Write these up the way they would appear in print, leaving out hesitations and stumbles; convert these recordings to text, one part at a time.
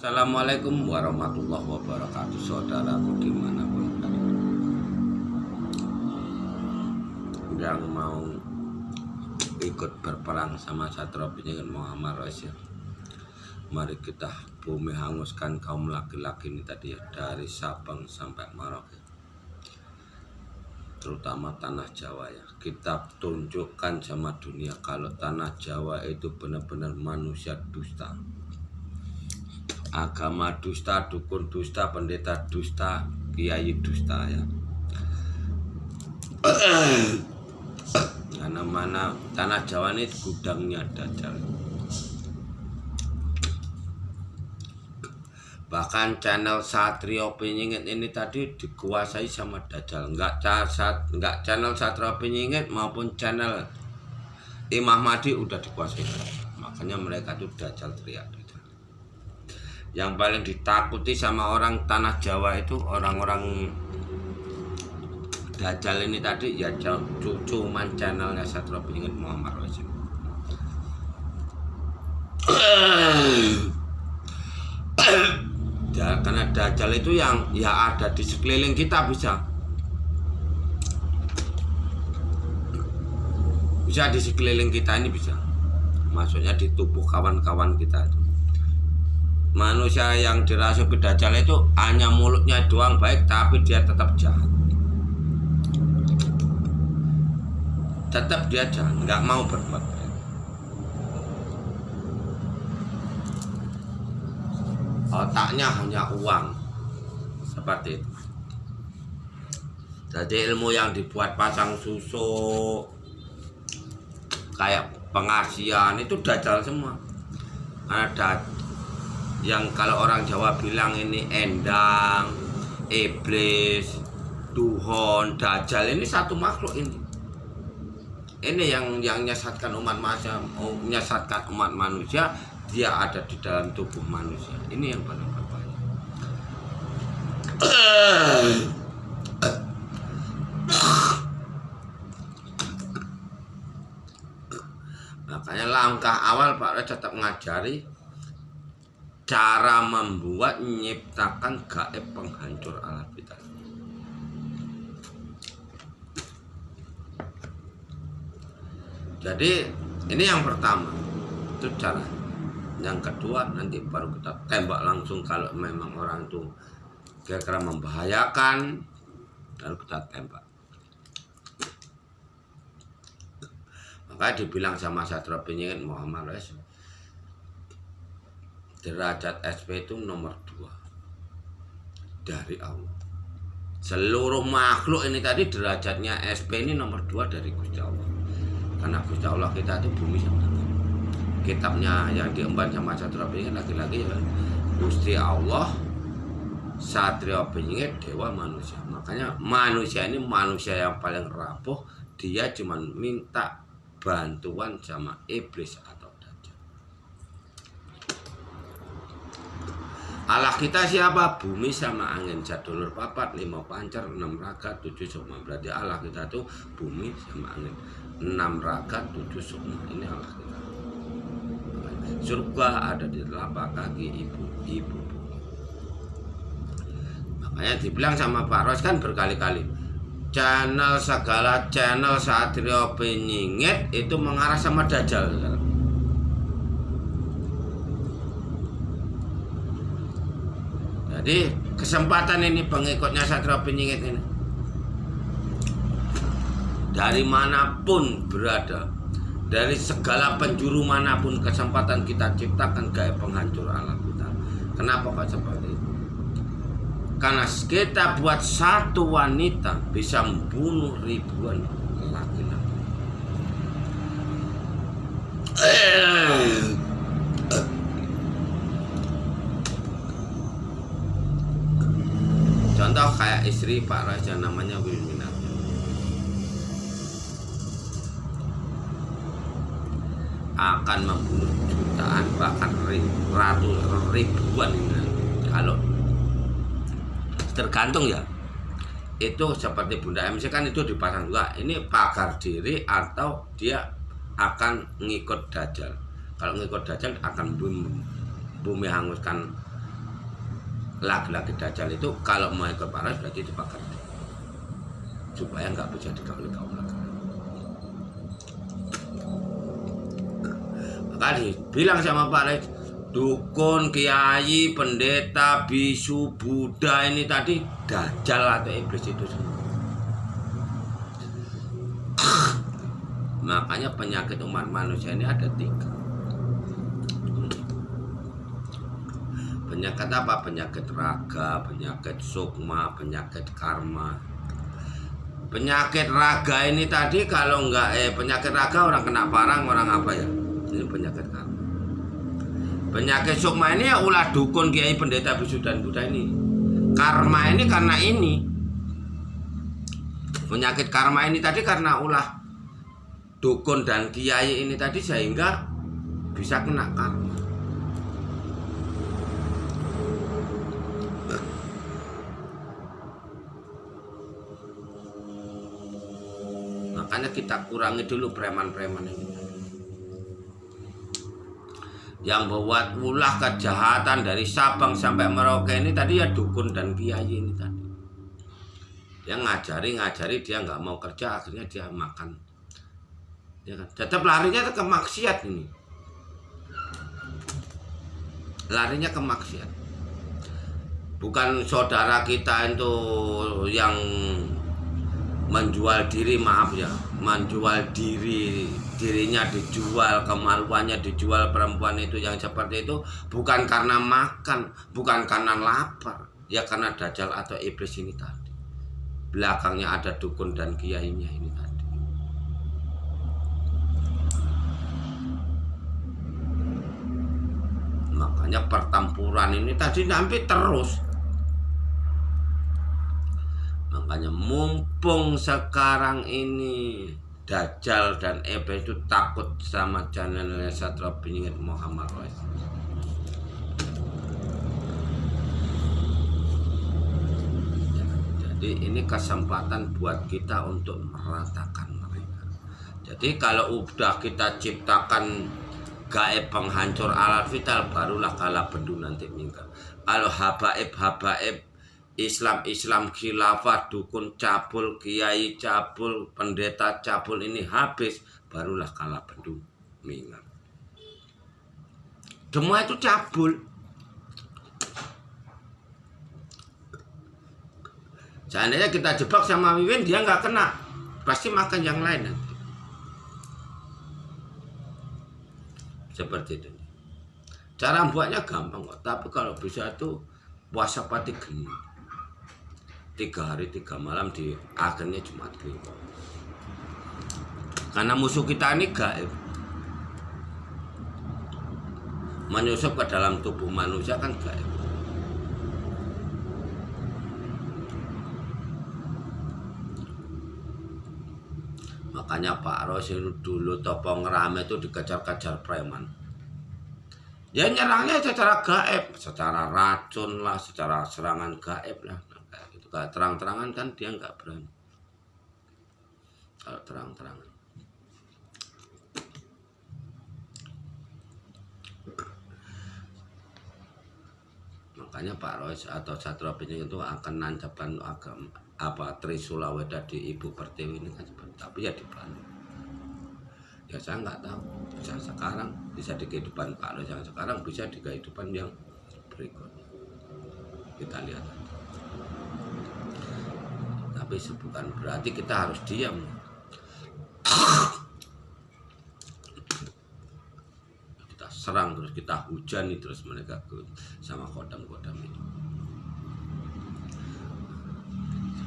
Assalamualaikum warahmatullahi wabarakatuh. Saudaraku dimanapun berada, yang mau ikut berperang sama Satrio Piningit Muhammad Rasul, mari kita bumi hanguskan kaum laki-laki ini tadi ya, dari Sabang sampai Merauke, terutama tanah Jawa ya. Kita tunjukkan sama dunia kalau tanah Jawa itu benar-benar manusia dusta, agama dusta, dukun dusta, pendeta dusta, kiai dusta ya. Karena mana tanah Jawa ini gudangnya Dajjal. Bahkan channel Satrio Piningit ini tadi dikuasai sama Dajjal. Enggak channel Satrio Piningit maupun channel Imam Mahdi udah dikuasai. Makanya mereka tuh Dajjal teriak. Yang paling ditakuti sama orang tanah Jawa itu orang-orang Dajjal ini tadi ya, cuman channelnya Satrio Piningit Muhammad Rasul. Karena Dajjal itu yang ya ada di sekeliling kita, bisa di sekeliling kita ini, bisa maksudnya di tubuh kawan-kawan kita itu. Manusia yang dirasuki Dajjal itu hanya mulutnya doang baik, tapi dia tetap jahat. Tetap dia jahat, nggak mau berbuat baik. Otaknya hanya uang, seperti itu. Jadi ilmu yang dibuat pasang susuk, kayak pengasian, itu Dajjal semua. Ada yang kalau orang Jawa bilang ini endang, iblis, duhon, Dajjal, ini satu makhluk ini. Ini yang menyesatkan umat manusia, dia ada di dalam tubuh manusia. Ini yang paling berbahaya. Makanya langkah awal Pak Res tetap mengajari cara membuat menciptakan gaib penghancur alam kita. Jadi ini yang pertama, itu cara. Yang kedua nanti baru kita tembak langsung kalau memang orang itu kira-kira membahayakan, lalu kita tembak. Makanya dibilang sama Satrio Piningit Muhammad Rasul, derajat SP itu nomor 2 dari Allah. Seluruh makhluk ini tadi derajatnya SP ini nomor 2 dari Gusti Allah. Karena Gusti Allah kita itu bumi sama langit. Kitabnya yang diemban sama Satrio Piningit laki-laki ya, Gusti Allah, Satrio Piningit, dewa manusia. Makanya manusia ini manusia yang paling rapuh. Dia cuma minta bantuan sama iblis atau Dajjal. Allah kita siapa? Bumi sama angin, jadulur papat, 5 pancar, 6 raga, 7 sukma. Berarti Allah kita tuh bumi sama angin, 6 raga, 7 sukma. Ini Allah kita. Surga ada di telapak kaki ibu-ibu. Makanya dibilang sama Pak Ros kan berkali-kali, segala channel Satrio Piningit itu mengarah sama Dajjal. Jadi kesempatan ini pengikutnya Satrio Piningit ini dari manapun berada, dari segala penjuru manapun, kesempatan kita ciptakan gaib penghancur alam kita. Kenapa kok seperti itu? Karena kita buat satu wanita bisa membunuh ribuan laki-laki. Contoh kayak istri Pak Raja namanya Wilminat, akan membunuh jutaan bahkan ribuan ini. Kalau tergantung ya, itu seperti Bunda MC kan itu dipasang juga, ini pagar diri atau dia akan ngikut Dajjal. Kalau ngikut Dajjal akan bumi hanguskan laki-laki dajjal itu kalau mau ikut Pak Rois berarti dibakar supaya nggak bisa digauli kaum laki-laki. Maka dibilang sama Pak Rois, dukun, kiai, pendeta, bisu, Buddha ini tadi dajjal atau iblis itu semua. Makanya penyakit umat manusia ini ada 3. Penyakit apa? Penyakit raga, penyakit sukma, penyakit karma. Penyakit raga ini tadi kalau enggak penyakit raga orang kena parang, orang apa ya? Ini penyakit karma. Penyakit sukma ini ya ulah dukun, kiai, pendeta, bisu dan Buddha ini. Karma ini karena ini. Penyakit karma ini tadi karena ulah dukun dan kiai ini tadi sehingga bisa kena karma. Makanya kita kurangi dulu preman-preman ini yang membuat ulah kejahatan dari Sabang sampai Merauke ini tadi ya dukun dan kiai ini tadi. Dia ngajari dia nggak mau kerja, akhirnya dia makan. Ya kan? Tetap larinya ke maksiat ini. Larinya ke maksiat. Bukan saudara kita itu yang menjual diri, maaf ya, menjual dirinya dijual, kemaluannya dijual. Perempuan itu yang seperti itu bukan karena makan, bukan karena lapar, ya karena dajjal atau iblis ini tadi. Belakangnya ada dukun dan kiainya ini tadi. Makanya pertempuran ini tadi sampai terus. Makanya mumpung sekarang ini dajjal dan iblis itu takut sama channelnya Satria Penyihir Muhammad Rois. Jadi ini kesempatan buat kita untuk meratakan mereka. Jadi kalau udah kita ciptakan gaib penghancur alat vital, barulah kala bendu nanti minggat. Kalau habaib Islam khilafah, dukun cabul, kiai cabul, pendeta cabul ini habis, barulah kala bendu minggat. Semua itu cabul. Seandainya kita jebak sama Wiwin, dia nggak kena, pasti makan yang lain nanti. Seperti itu. Cara buatnya gampang kok, tapi kalau bisa tuh puasa pati geni 3 hari 3 malam di akhirnya Jumat Kliwon. Karena musuh kita ini gaib, menyusup ke dalam tubuh manusia kan gaib. Makanya Pak Rois dulu Topong Rame itu dikejar-kejar preman. Ya nyerangnya secara gaib, secara racun lah, secara serangan gaib lah. Gitu. Kalau terang-terangan kan dia nggak berani. Kalau terang-terangan. Makanya Pak Rois atau Satria Penyihir itu akan nancapkan Trisula Weda di Ibu Pertiwi ini kan seperti, tapi ya dibalik. Ya saya nggak tahu, bisa sekarang, bisa di kehidupan Pak Rois yang sekarang, bisa di kehidupan yang berikutnya. Kita lihat. Tapi bukan berarti kita harus diam. Kita serang terus, kita hujani terus mereka sama kodam-kodam itu.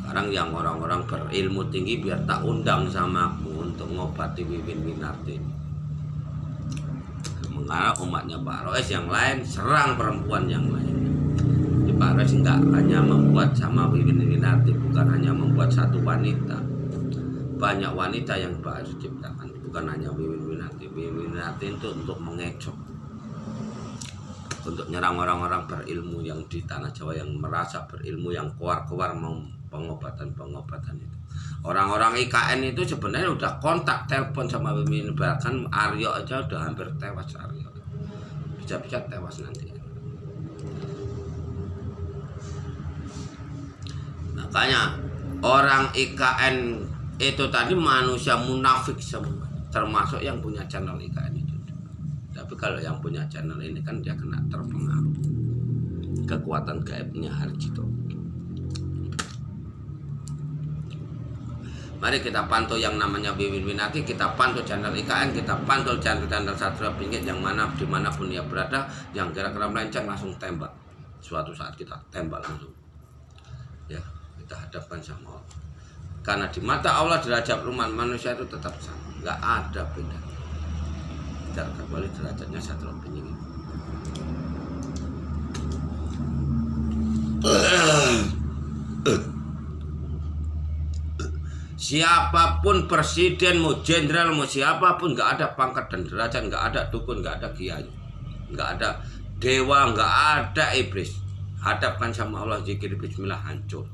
Sekarang yang orang-orang berilmu tinggi biar tak undang sama aku untuk ngobati Wiwin Winarti. Mengarah umatnya Pak Rois yang lain serang perempuan yang lain. Jadi Pak Rois enggak hanya membuat sama Wiwin Winarti, bukan hanya membuat satu wanita. Banyak wanita yang Pak Rois ciptakan, bukan hanya Wiwin Winarti. Wiwin Winarti itu untuk mengecok, untuk nyerang orang-orang berilmu yang di tanah Jawa yang merasa berilmu, yang keluar-keluar mau pengobatan itu. Orang-orang IKN itu sebenarnya udah kontak telepon sama Wiwin, bahkan Aryo aja udah hampir tewas. Aryo bisa-bisa tewas nanti. Makanya orang IKN itu tadi manusia munafik semua, termasuk yang punya channel IKN itu. Tapi kalau yang punya channel ini kan dia kena terpengaruh kekuatan gaibnya Harjito. Mari kita pantau yang namanya Wiwin Winarti, kita pantau channel IKN, kita pantau channel Satria Pinggit yang mana dimanapun dia berada, yang kira-kira melenceng langsung tembak. Suatu saat kita tembak langsung. Ya, kita hadapkan sama Allah. Karena di mata Allah derajat umat manusia itu tetap sama, nggak ada beda. Tidak kecuali derajatnya Satria Pinggit. Siapapun presiden, mau jenderal, mau siapapun, nggak ada pangkat dan derajat, nggak ada dukun, nggak ada kiai, nggak ada dewa, nggak ada iblis. Hadapkan sama Allah, zikir bismillah, hancur.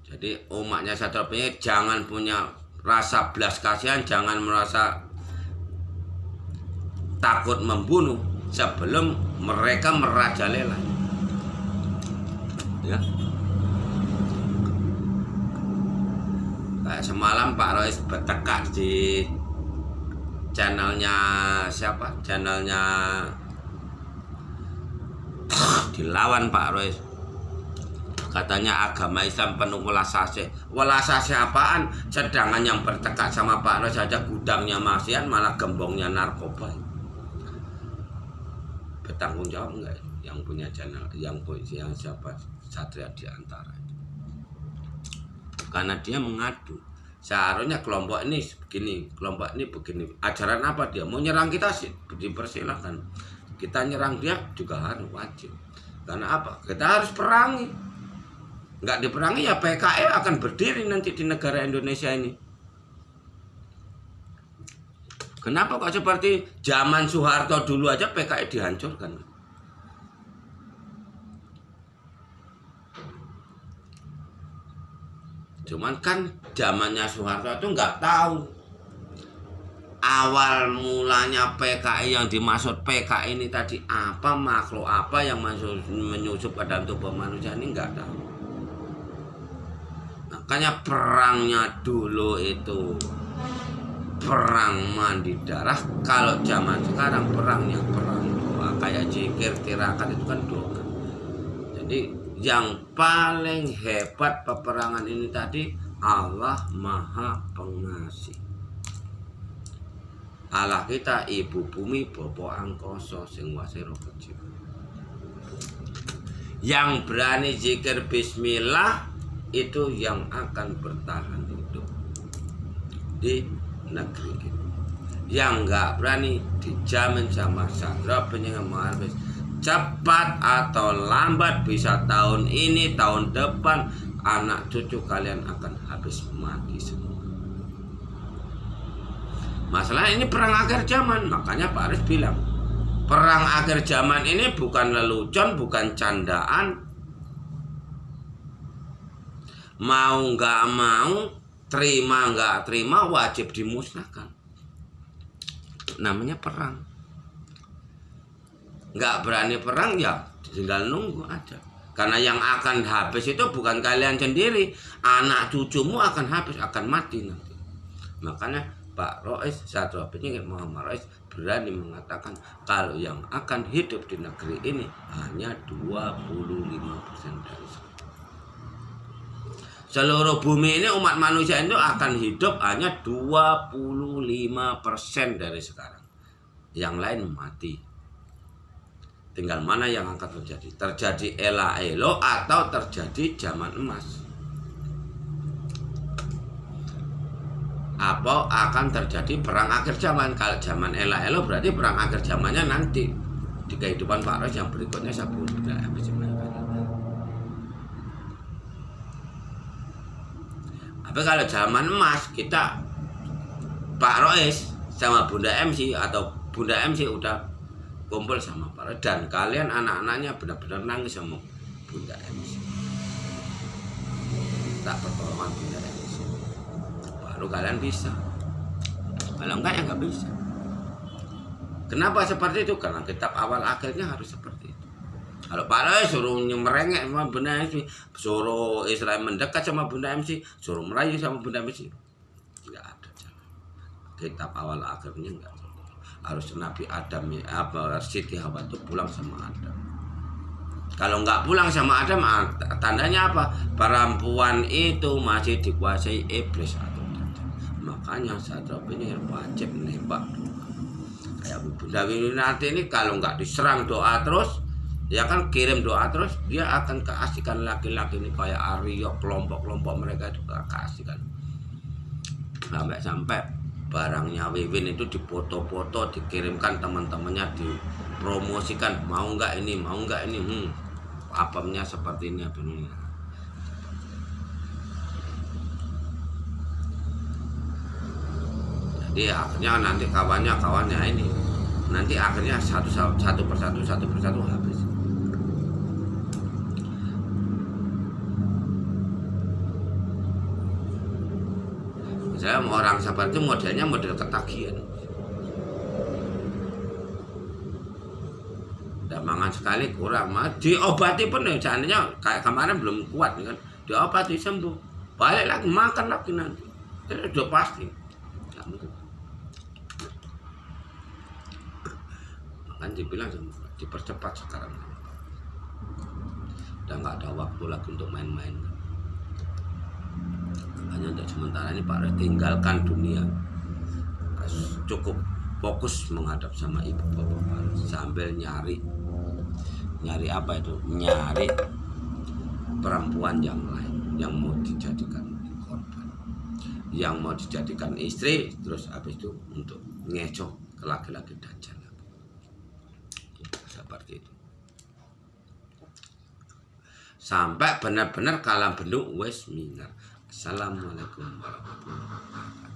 Jadi umatnya Satria Pinggit jangan punya rasa belas kasihan, jangan merasa takut membunuh sebelum mereka merajalela. Ya. Kayak semalam Pak Rois bertekad di channelnya siapa? Channelnya dilawan Pak Rois. Katanya agama Islam penuh welas asih. Welas asih apaan? Sedangkan yang bertekad sama Pak Rois saja gudangnya maksiat, malah gembongnya narkoba. Bertanggung jawab enggak yang punya channel, yang siapa Satria di antara itu? Karena dia mengadu. Seharusnya kelompok ini begini, kelompok ini begini. Ajaran apa dia? Mau nyerang kita sih dipersilakan. Kita nyerang dia juga harus wajib. Karena apa? Kita harus perangi. Enggak diperangi ya PKI akan berdiri nanti di negara Indonesia ini. Kenapa kok seperti zaman Soeharto dulu aja PKI dihancurkan? Cuman kan zamannya Soeharto itu nggak tahu awal mulanya PKI, yang dimaksud PKI ini tadi apa, makhluk apa yang menyusup ke dalam tubuh manusia ini nggak tahu. Makanya perangnya dulu itu perang mandi darah. Kalau zaman sekarang perangnya perang doa, kayak zikir tirakat itu kan doa. Jadi yang paling hebat peperangan ini tadi Allah Maha Pengasih. Allah kita ibu bumi bopo angkoso sing wasiro kecil. Yang berani zikir bismillah itu yang akan bertahan hidup di negeri ini. Yang nggak berani dijamin sama Satria Pinggit Muharris, cepat atau lambat, bisa tahun ini, tahun depan, anak cucu kalian akan habis mati semua. Masalah ini perang akhir zaman. Makanya Pak Aris bilang perang akhir zaman ini bukan lelucon, bukan candaan. Mau nggak mau, terima nggak terima, wajib dimusnahkan. Namanya perang. Nggak berani perang ya tinggal nunggu aja. Karena yang akan habis itu bukan kalian sendiri, anak cucumu akan habis, akan mati nanti. Makanya Pak Rois, Satria Pinggit Muhammad Rois berani mengatakan kalau yang akan hidup di negeri ini hanya 25% dari sekarang. Seluruh bumi ini umat manusia itu akan hidup hanya 25% dari sekarang. Yang lain mati. Tinggal mana yang akan terjadi? Terjadi ela-elo atau terjadi zaman emas? Apa akan terjadi perang akhir zaman? Kalau zaman ela-elo berarti perang akhir zamannya nanti di kehidupan Pak Rois yang berikutnya saya belum tidak habis. Tapi kalau zaman emas kita Pak Rois sama Bunda MC atau Bunda MC udah kumpul sama Pak Rois dan kalian anak-anaknya benar-benar nangis sama Bunda MC. Tak pertolongan Bunda MC. Baru kalian bisa. Kalau enggak ya nggak bisa. Kenapa seperti itu? Karena kitab awal akhirnya harus seperti itu. Kalau Pak Roy suruh merengek sama Bunda MC, suruh Israel mendekat sama Bunda MC, suruh merayu sama Bunda MC, nggak ada jalan. Kitab awal akhirnya nggak ada. Harus Nabi Adam, Siti Hawa itu pulang sama Adam. Kalau nggak pulang sama Adam, tandanya apa? Perempuan itu masih dikuasai iblis atau dajjal. Makanya Sadrah ini wajib menembak doa. Kayak Bunda Wininarti ini kalau nggak diserang doa terus, ya kan kirim doa terus, dia akan keasikan laki-laki ini kayak Aryo, kelompok-kelompok mereka itu keasikan. Sampai barangnya Wiwin itu dipoto-foto, dikirimkan teman-temannya, dipromosikan, mau nggak ini, apamnya seperti ini, apa ini. Jadi akhirnya nanti kawannya ini, nanti akhirnya satu persatu habis. Saya orang sabar itu modelnya model ketagihan. Damangan sekali kurang, diobati pun ya, seandainya kayak kemarin belum kuat kan, diobati sembuh, balik lagi makan lagi nanti, itu udah pasti. Kan dibilang dipercepat sekarang, udah nggak ada waktu lagi untuk main-main. Hanya untuk sementara ini Pak Roy tinggalkan dunia, cukup fokus menghadap sama ibu bapak Pak Roy, sambil nyari apa itu, nyari perempuan yang lain yang mau dijadikan korban, yang mau dijadikan istri, terus habis itu untuk ngecoh ke laki-laki dajjal seperti itu, sampai benar-benar kalam bendung wes mingar. Assalamualaikum warahmatullahi wabarakatuh.